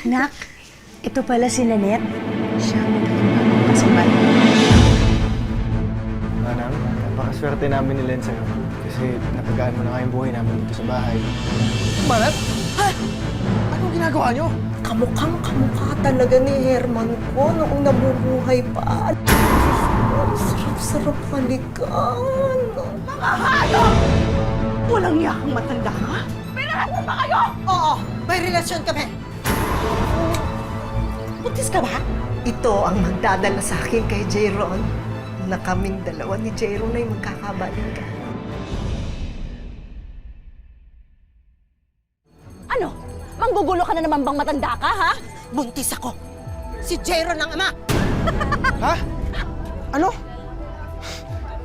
Nak, ito pala si Nanette. Siya ang magiging kasabay. Manang, napakaswerte namin ni Len sa'yo. Kasi napagaan mo na nga yung buhay namin dito sa bahay. Manat? Ha? Anong ginagawa niyo? Kamukhang-kamukha talaga ni Herman ko noong nabubuhay pa. Ang sarap-sarap halikan. Mga hayop! Walang yakang matanda ka? Pinahan mo ba kayo? Oo, may relasyon kami. Buntis ka ba? Ito ang magdadala sa akin kay Jayron na kaming dalawa ni Jayron ay magkakabalikan. Ano? Manggugulo ka na naman bang matanda ka, ha? Buntis ako. Si Jayron ang ama. Ha? Ano?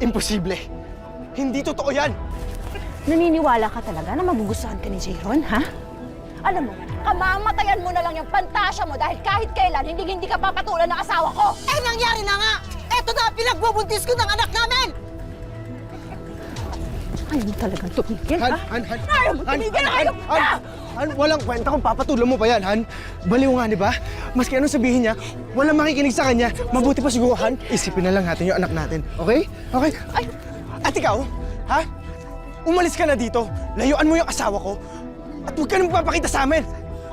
Imposible. Hindi totoo yan. Naniniwala ka talaga na magugustuhan ka ni Jayron, ha? Alam mo, kamamatayan mo na lang yung pantasya mo dahil kahit kailan hindi ka papatulan ng asawa ko! Eh, nangyari na nga! Eto na, pinagbubuntis ko ng anak namin! Ayaw mo talagang tumigil, ha? Han! Ayaw mo tumigil na kayo! Han, walang kwenta kung papatulan mo pa yan, Han. Baliw nga, di ba? Maski anong sabihin niya, walang makikinig sa kanya. Mabuti pa siguro, Han, isipin na lang natin yung anak natin. Okay? Okay? Ay! At ikaw, ha? Umalis ka na dito. Layuan mo yung asawa ko. At huwag ka nang magpapakita sa amin.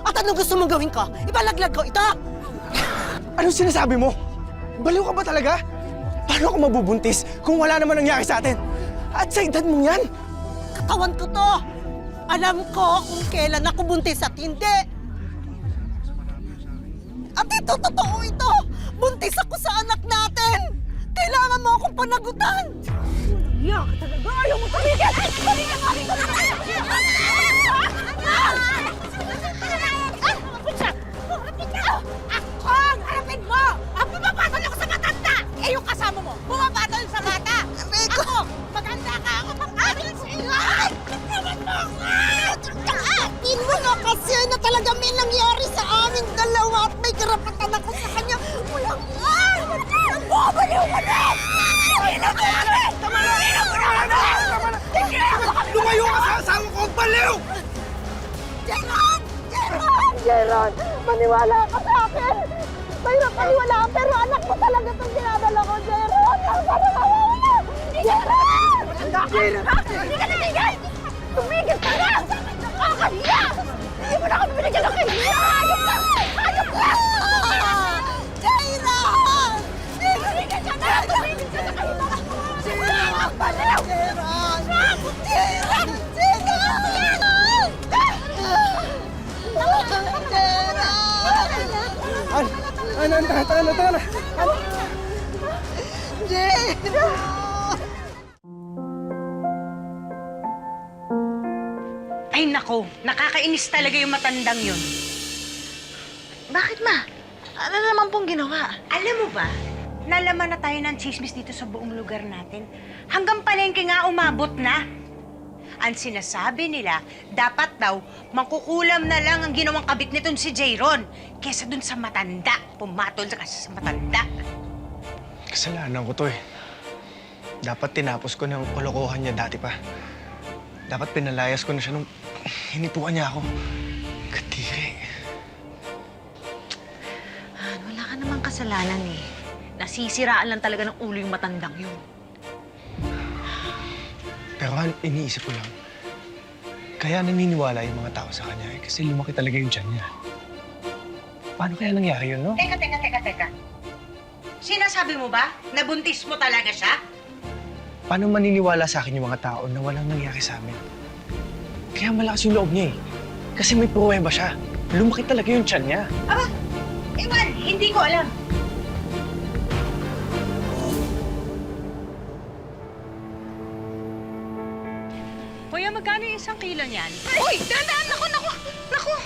At anong gusto mong gawin ko? Ibalaglag ko ito? Anong sinasabi mo? Baliw ka ba talaga? Paano ako mabubuntis kung wala naman nangyari sa atin? At sa edad mong yan? Katawan ko to. Alam ko kung kailan ako buntis at hindi. At ito, totoo ito. Buntis ako sa anak natin. Kailangan mo akong panagutan. Iyak ka talaga! Ayaw mo tumigil! Tumigil ka rito! Ako ang harapin mo! Ang bumapatol ako sa matanda! Eh, yung kasama mo, bumapatol sa bata! Ako, maganda ka! Ako pang-amin sa iyo! Tawan mo ako! Tingnan mo na kasi na talaga may nangyari sa amin dalawa at may karapatan ako sa kanya. Walang Bumabaliw ka na! Tingnan mo kami! Tingnan mo na kami! Lumayo ka sa asawa ko! Baliw! Jeron! Jeron! Jeron! Maniwala ka sa akin! Mayroon paniwalaan pero anak mo talaga itong dinadala ko, Jeron! Ang sana mawawala! Jeron! Jeron! Hindi ka natigil! Tumigil ka na! Nakakahiya! Hindi mo na kami binigyan ng kahiya! Hayop ka! Hayop ka! Jeron! Tumigil ka na! Tumigil ka na kahiya! Jeron! Baliw! Jeron! Jeron! Jeron! Han, tara na. Ay nako, nakakainis talaga yung matandang yun. Bakit, ma? Ano naman pong ginawa? Alam mo ba, nalaman na tayo ng tsismis dito sa buong lugar natin. Hanggang palengke nga umabot na. Ang sinasabi nila, dapat daw mangkukulam na lang ang ginawang kabit nitong si Jayron kesa dun sa matanda. Pumatol kasi sa matanda. Kasalanan ko to eh. Dapat tinapos ko ng kalokohan niya dati pa. Dapat pinalayas ko na siya nung hinipuan niya ako. Kadiri. Wala ka namang kasalanan eh. Nasisiraan lang talaga ng ulo yung matandang yun. Pero Han, iniisip ko lang. Kaya naniniwala yung mga tao sa kanya eh, kasi lumaki talaga yung tiyan niya. Paano kaya nangyari yun, no? Teka. Sinasabi mo ba? Nabuntis mo talaga siya? Paano maniniwala sa akin yung mga tao na walang nangyari sa amin? Kaya malakas yung loob niya eh. Kasi may pruweba siya. Lumaki talaga yung tiyan niya. Aba, ewan, hindi ko alam. Kuya, magkano yung 1 kilo niyan? Uy! Dahan! Naku!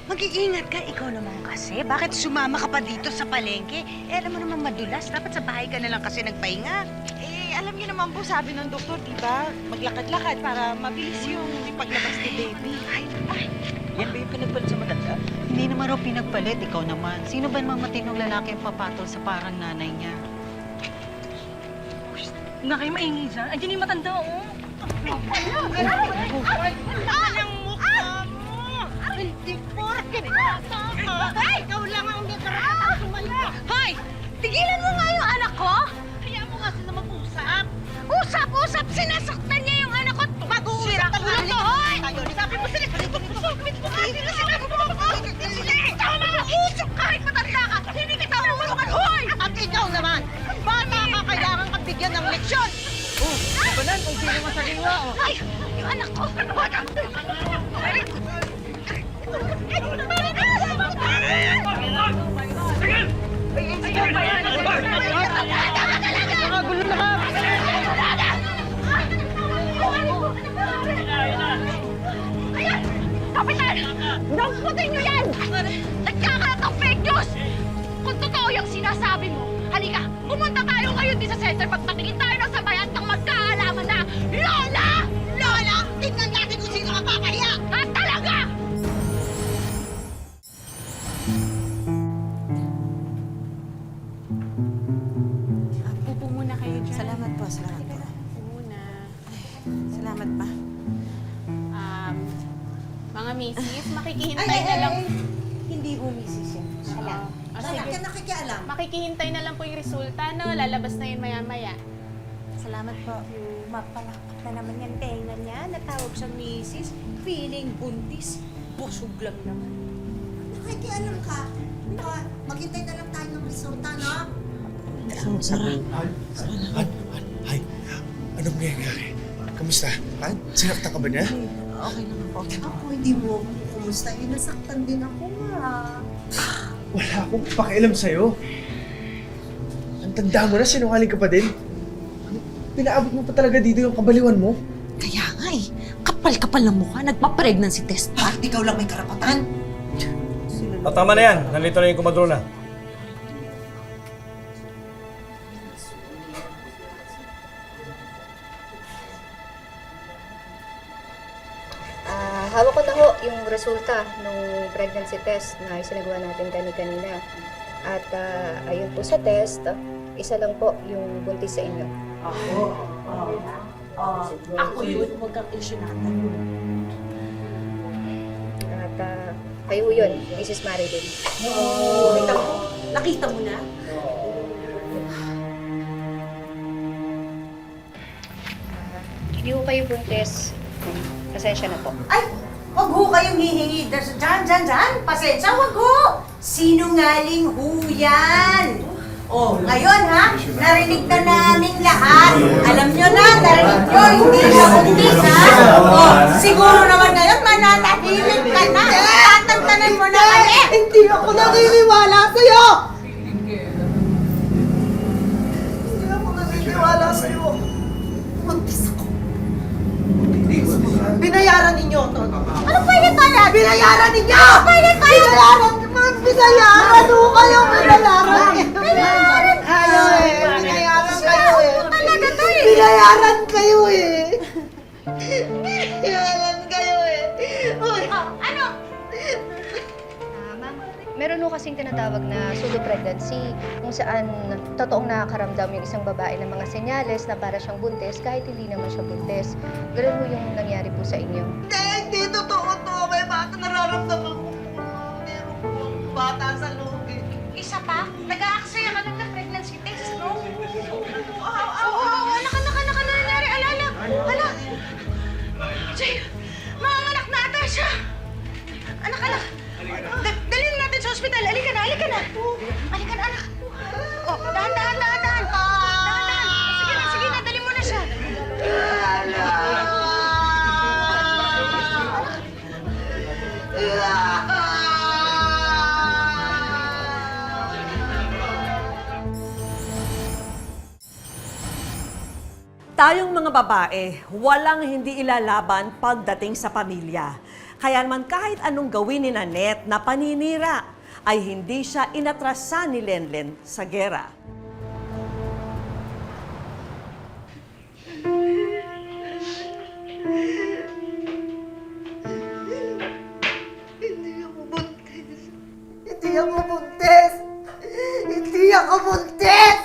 Mag-iingat ka, ikaw naman kasi. Bakit sumama ka pa dito sa palengke? Eh, alam mo naman madulas. Dapat sa bahay ka na lang kasi nagpahinga. Eh, alam niyo naman po, sabi ng doktor, di ba? Maglakad-lakad para mabilis yung paglabas ni baby. Yan ba yung pinagpalit sa matanda? Hindi naman raw pinagpalit, ikaw naman. Sino ba namang matinong lalaki ang papatol sa parang nanay niya? Huwag na kayo maingay dyan. Andiyan yung matanda, oh. Ang mukha mo! Hindi porket bata ka. Ikaw lang ang may karapatang sumayo. Hoy! Tigilan mo nga yung anak ko! Hayaan mo nga sila mag-usap. Usap! Sinasaktan niya yung anak ko! Mag-uusap na ulo to, hoy! Sabi mo sila, sumit mo nga sila, sinabi mo ako! Ikaw na! Usap kahit matanda ka! Hindi kita umulungan, hoy! At ikaw naman! Bata ka, kailangan kang bigyan ng leksyon! Banan, kung sino masaliwa, oh. Ay! Yung anak ko! Kapitan! Damputin niyo yan! Nagkakalat ng fake news! Kung totoo yung sinasabi mo, halika, pumunta tayo ngayon din sa center. Pagpatingin tayo ng sabayan at magkaalaman na, Lola! Lola! Tingnan natin kung sino ang papahiya! At talaga! Upo muna kayo dyan. Salamat po. Upo muna. Salamat pa. Mga misis, makikihintay na lang. Hindi po, misis yan. Alam. Sige. ka nakikialam? Makikihintay na lang po yung resulta, no? Lalabas na yun maya-maya. Salamat po. Mapalakap na naman yung tenga niya. Natawag siyang misis. Feeling buntis. Busog lang naman. Nakikialam ka? Maghintay na lang tayo ng resulta, no? Hay, anong nangyayari? Kamusta? Han? Sinakta ka ba niya? Okay naman po. Ako, hindi mo. Kumusta? Nasaktan din ako nga. Wala akong pakialam sa'yo. Ang tanda mo na, sinungaling ka pa din. Pinaabot mo pa talaga dito yung kabaliwan mo. Kaya nga eh, kapal-kapal ng mukha, nagpa-pregnancy test pa. Ikaw lang may karapatan. Tama na yan. Nandito na yung kumadrona. Hawak ko na ho yung resulta ng pregnancy test na isinagawa natin kanina. At ayun po sa test, isa lang po yung buntis sa inyo. Ako yun, huwag kang ilusyonatan. At kayo yun, Mrs. Marilyn. Nakita mo na? Hindi ho kayo buntis. Pasensya na po. Ay! Wag ho kayong hihingi. Diyan. Pasensya, wag ho. Sinungaling ho yan. Oh, ngayon ha, narinig na naming lahat. Alam nyo na, narinig nyo, hindi siya buntis ha. Oh, siguro naman ngayon, mananahimik ka na. Tatantanan mo na kami. Hindi ako naniniwala sa'yo! Hindi ako naniniwala sa'yo. Buntis ako. Binayaran ninyo ito. Ano pwede pala? Binayaran ninyo! Pwede kayo? Binayaran ho kayo! Binayaran kayo eh! Binayaran kayo eh! Talaga to eh. Binayaran kayo eh! Binayaran kayo eh! Uy! Ano? Ma'am, meron ho kasing tinatawag na pseudo pregnancy kung saan totoong nakakaramdam yung isang babae ng mga senyales na para siyang buntis kahit hindi naman siya buntis. Ganun ho yung nangyari po sa inyo. Hindi totoo to! May bata nararamdaman ko. Meron pong bata sa loob eh. Isa pa? Nag-aaksaya ka lang ng pregnancy test, no? Oo, anak, nangyari, alala. Hala. Jay, manganak na ata siya. Anak. Dalhin natin sa ospital. Halika na. Halika na, anak. Oh, dahan. Dahan. Sige na, dalhin mo na siya. Tayong mga babae, walang hindi ilalaban pagdating sa pamilya. Kaya naman kahit anong gawin ni Nanette na paninira, ay hindi siya inatrasan ni Lenlen sa gera. Hindi ako buntis!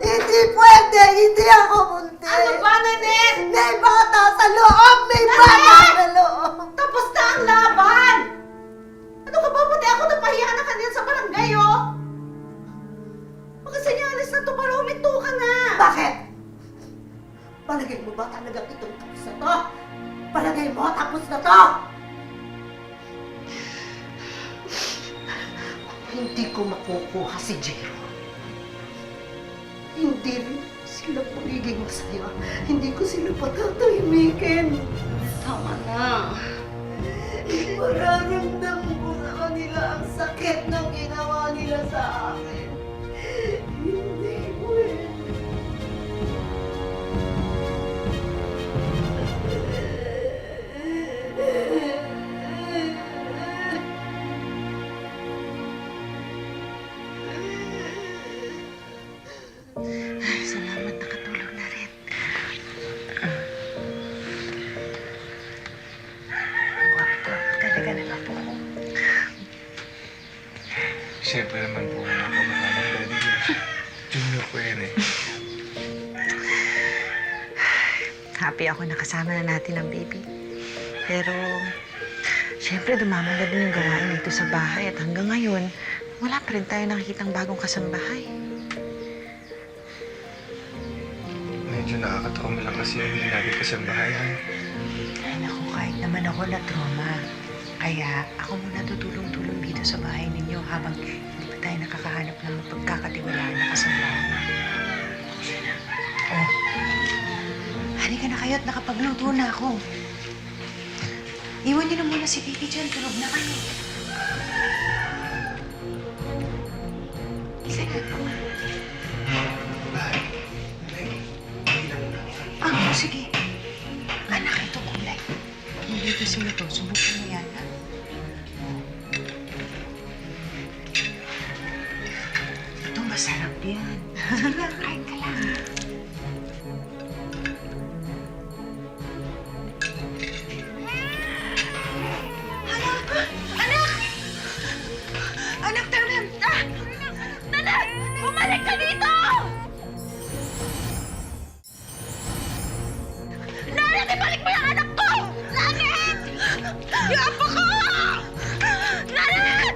Hindi pwede! Hindi ako buntis! Ano ba, Nanette? May bata sa loob! May bata sa loob! Tapos na ang laban! Bakit? Palagay mo ba talagang itong tapos na to? Palagay mo tapos na to? Hindi ko makukuha si Jero. Hindi rin sila magiging masaya. Hindi ko sila patatahimikin. Tama na. Mararamdaman ko sa kanila ang sakit ng ginawa nila sa akin. Hindi pwede. Salamat, nakatulog na rin. Guwapo, talaga naman po. Siyempre naman po, nakamahal ng daddy ko. Junior ko yan eh. Happy ako nakasama na natin ang baby. Pero, siyempre dumama na din yung gawain dito sa bahay at hanggang ngayon, wala pa rin tayo nakikitang bagong kasambahay. Medyo nakakatrauma lang kasi yung hindi natin kasambahay, Han. Ay naku, kahit naman ako na trauma. Kaya ako muna tutulong-tulong dito sa bahay ninyo habang hindi pa tayo nakakahanap ng pagkakatiwalaan na kasambahay. Oh, halika na kayo at nakapagluto na ako. Iwan niyo na muna si baby dyan. Tulog na kayo. Isa na. Ah, sige. Anak, ito kulay. Hindi kasi ito. Subukan mo yan, ha? Ito, masarap yan. Sige lang, kain ka lang. Anak, tama! Nanak! Bumalik ka dito! Nanet, ibalik mo yung anak ko! Nanet! Yung apo ko! Nanet!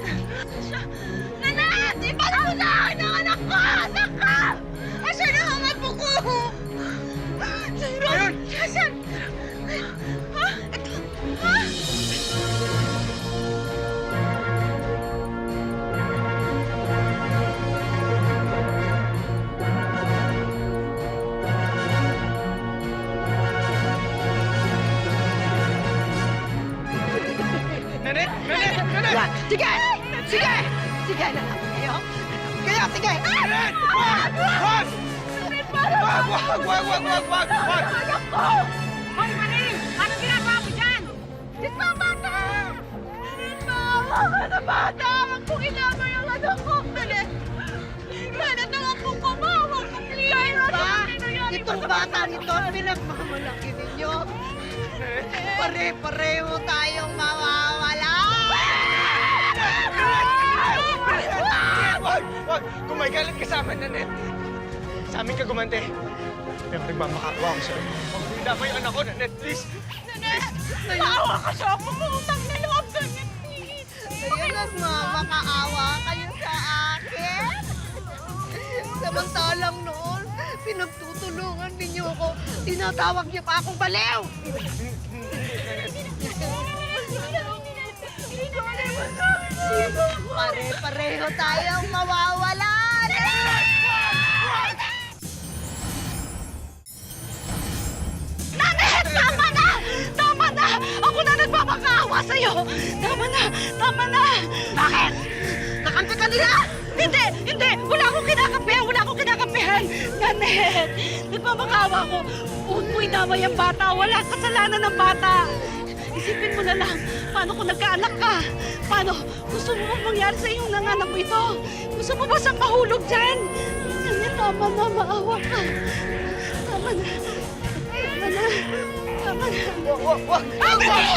Nanet! Ibalik mo sa akin ang anak ko! Anak ka! Asan ang apo ko? Ayun! Asan? Ha? Ito? Ha? Nanet! Nanet! Nanet! Sige! Sige! Sige na lang kayo. Kaya sige! Nanet! Wag! Wag! Wag! Wag! Wag! Wag! Wag! Wag! Wag! Anak ko! Hoy, Maring! Ano ginagawa mo dyan? Dito, bata! Maawa ka na bata! Huwag kong inama yung anak ko! Dali! Mana naman po kumawa ko! Please! Itong bata nito, pinagmamalaki ninyo. Pare-pareho tayong mawawala! Wag! Wag! Kung may galit ka sa amin, Nanet, sa amin ka gumante. Pero nagmamakaawa ako sa'yo. Huwag mo indama yung anak ko, Nanet, please! Maawa ka sa ako! Utang na loob ganyan, please! Kaya nagmamakaawa kayo sa akin? Samantalang noon, pinagtutulungan ninyo ako. Tinatawag niyo pa akong baliw! Pare-pareho tayong mawawalan! Nanet! Tama na! Tama na! Ako na nagpapakaawa sa'yo! Tama na! Tama na! Bakit? Nakampi ka nila? Hindi! Hindi! Wala akong kinakapihan! Wala akong kinakapihan! Nanet! Nagpapakaawa ko! Huwag mo inamay ang bata! Wala kasalanan ng bata! Isipin mo na lang, paano kung nagkaanak ka? Paano? Gusto mo bang mangyari sa iyong nanganak mo ito? Gusto mo ba siyang mahulog dyan? Nanet, tama na, maawa ka. Tama na. Tama na. Tama na. Wag! Wag! Tama na.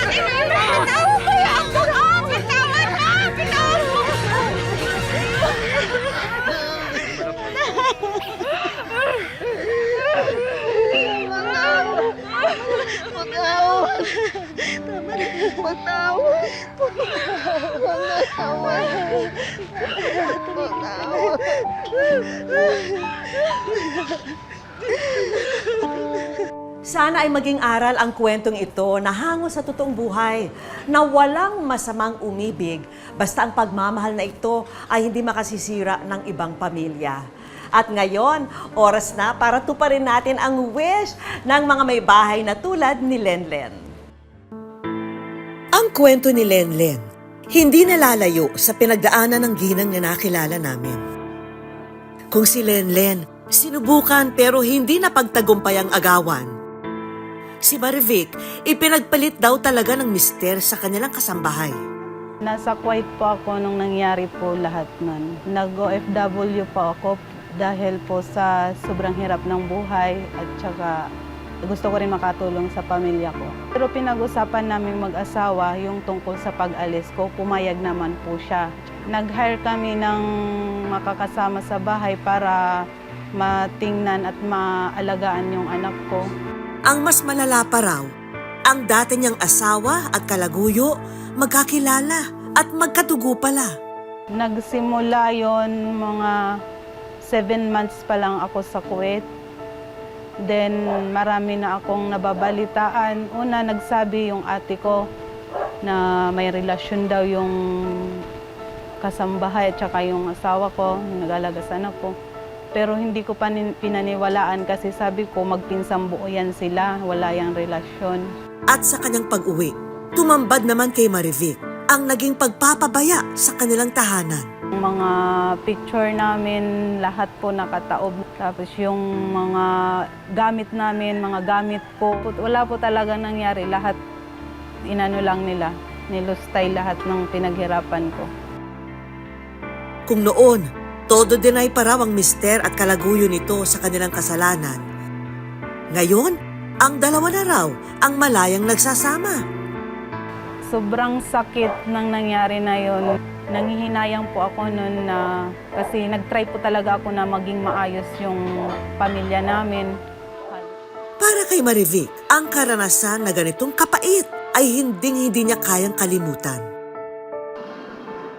Ate Mary, bitawan ko yung ako ko! Bitawan mo! Bitawan mo! Wag! Patawad. Patawad. Patawad. Sana ay maging aral ang kwentong ito na hango sa totoong buhay na walang masamang umibig basta ang pagmamahal na ito ay hindi makasisira ng ibang pamilya. At ngayon, oras na para tuparin natin ang wish ng mga may bahay na tulad ni Lenlen. Ang kwento ni Lenlen, hindi nalalayo sa pinagdaanan ng ginang na nakilala namin. Kung si Lenlen, sinubukan pero hindi napagtagumpay ang agawan. Si Marivic, ipinagpalit daw talaga ng mister sa kanilang kasambahay. Nasa Kuwait po ako nung nangyari po lahat nun. Nag-OFW po ako dahil po sa sobrang hirap ng buhay at saka gusto ko rin makatulong sa pamilya ko. Pero pinag-usapan namin mag-asawa yung tungkol sa pag-alis ko, pumayag naman po siya. Nag-hire kami ng makakasama sa bahay para matingnan at maalagaan yung anak ko. Ang mas malala pa raw, ang dati niyang asawa at kalaguyo magkakilala at magkatugo pala. Nagsimula yon mga 7 months pa lang ako sa Kuwait. Then marami na akong nababalitaan. Una, nagsabi yung ate ko na may relasyon daw yung kasambahay at saka yung asawa ko, yung nag-alaga sa anak ko. Pero hindi ko pa pinaniwalaan kasi sabi ko magpinsang buo yan sila, wala yung relasyon. At sa kanyang pag-uwi, tumambad naman kay Marivic ang naging pagpapabaya sa kanilang tahanan. Mga picture namin, lahat po nakataob. Tapos yung mga gamit namin, mga gamit po, wala po talaga nangyari. Lahat inano lang nila, nilustay lahat ng pinaghirapan ko. Kung noon, todo deny pa raw ang mister at kalaguyo nito sa kanilang kasalanan. Ngayon, ang dalawa na raw ang malayang nagsasama. Sobrang sakit nang nangyari na yon. Nanghihinayang po ako noon na kasi nag-try po talaga ako na maging maayos yung pamilya namin. Para kay Marivic, ang karanasan na ganitong kapait ay hindi niya kayang kalimutan.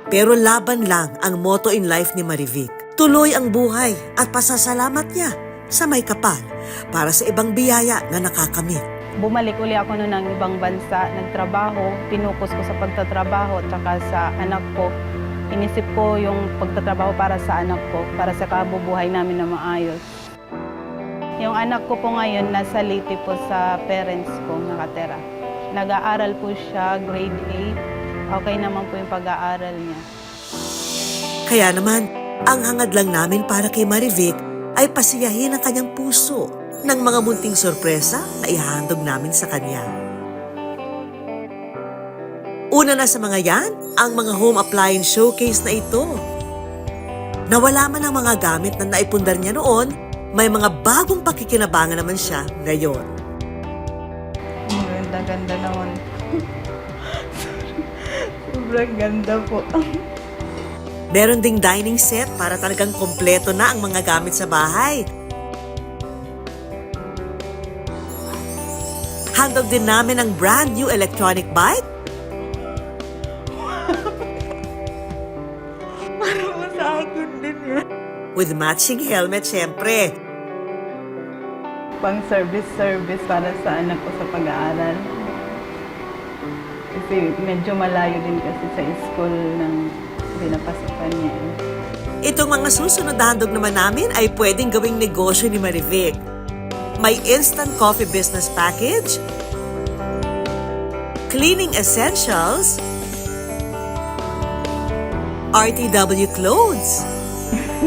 Pero laban lang ang motto in life ni Marivic. Tuloy ang buhay at pasasalamat niya sa may kapal para sa ibang biyaya na nakakamit. Bumalik uli ako noon ng ibang bansa, nagtrabaho, pinukus ko sa pagtatrabaho at saka sa anak ko. Inisip ko yung pagtatrabaho para sa anak ko, para sa kabubuhay namin na maayos. Yung anak ko po ngayon nasa Leyte po sa parents ko nakatera. Nag-aaral po siya, grade 8. Okay naman po yung pag-aaral niya. Kaya naman, ang hangad lang namin para kay Marivic ay pasiyahin ang kanyang puso ng mga munting sorpresa na ihahandog namin sa kanya. Una na sa mga yan, ang mga home appliance showcase na ito. Nawala man ang mga gamit na naipundar niya noon, may mga bagong pakikinabangan naman siya ngayon. Ganda naman. Sobrang ganda po. Meron ding dining set para talagang kompleto na ang mga gamit sa bahay. Handog din namin ang brand new electronic bike. Para mo sa akin din yan. With matching helmet, syempre. Pang service para sa anak ko sa pag-aaral. Kasi medyo malayo din kasi sa school ng pinapasukan niya. Itong mga susunod na handog naman namin ay pwedeng gawing negosyo ni Marivic. May instant coffee business package, cleaning essentials, RTW clothes.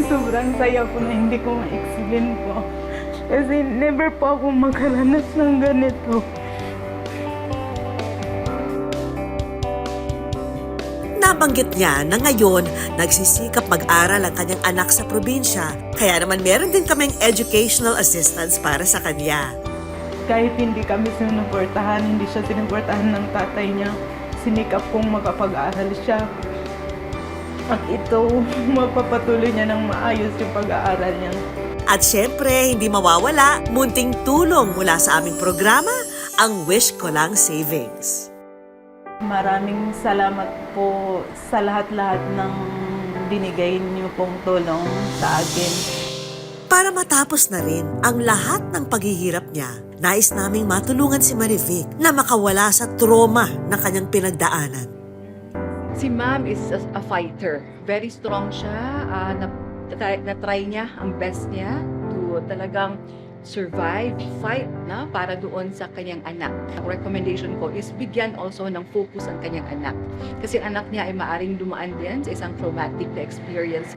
Sobrang saya po na hindi ko ma-explain po. Kasi never po ako makaranas ng ganito. Nabanggit niya na ngayon nagsisikap mag-aral ang kanyang anak sa probinsya, kaya naman meron din kaming educational assistance para sa kanya. Kahit hindi kami sinuportahan, hindi siya sinuportahan ng tatay niya, sinikap kong makapag-aral siya. At ito, mapapatuloy niya ng maayos yung pag-aaral niya. At syempre, hindi mawawala, munting tulong mula sa aming programa ang Wish Ko Lang Savings. Maraming salamat po sa lahat-lahat ng binigay niyo pong tulong sa akin. Para matapos na rin ang lahat ng paghihirap niya, nais naming matulungan si Marivic na makawala sa trauma na kanyang pinagdaanan. Si Ma'am is a fighter. Very strong siya. Na-try niya ang best niya to talagang survive, fight na para doon sa kanyang anak. Ang recommendation ko is bigyan also ng focus ang kanyang anak. Kasi ang anak niya ay maaring dumaan din sa isang traumatic na experience.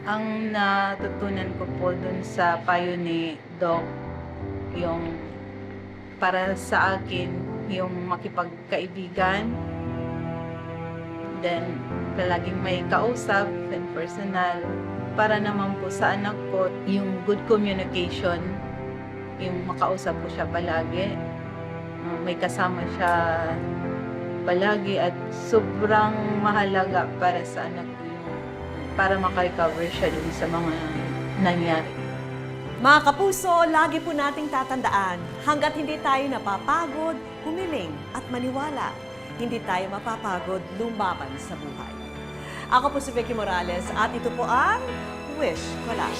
Ang natutunan ko po dun sa payo ni Doc, yung para sa akin, yung makipagkaibigan, then palaging may kausap and personal. Para naman po sa anak ko, yung good communication, yung makausap ko siya palagi, may kasama siya palagi at sobrang mahalaga para sa anak ko yung para makarecover siya dun sa mga nangyari. Mga kapuso, lagi po nating tatandaan, hanggat hindi tayo napapagod, humiling at maniwala, hindi tayo mapapagod lumaban sa buhay. Ako po si Vicky Morales at ito po ang Wish Ko Lang.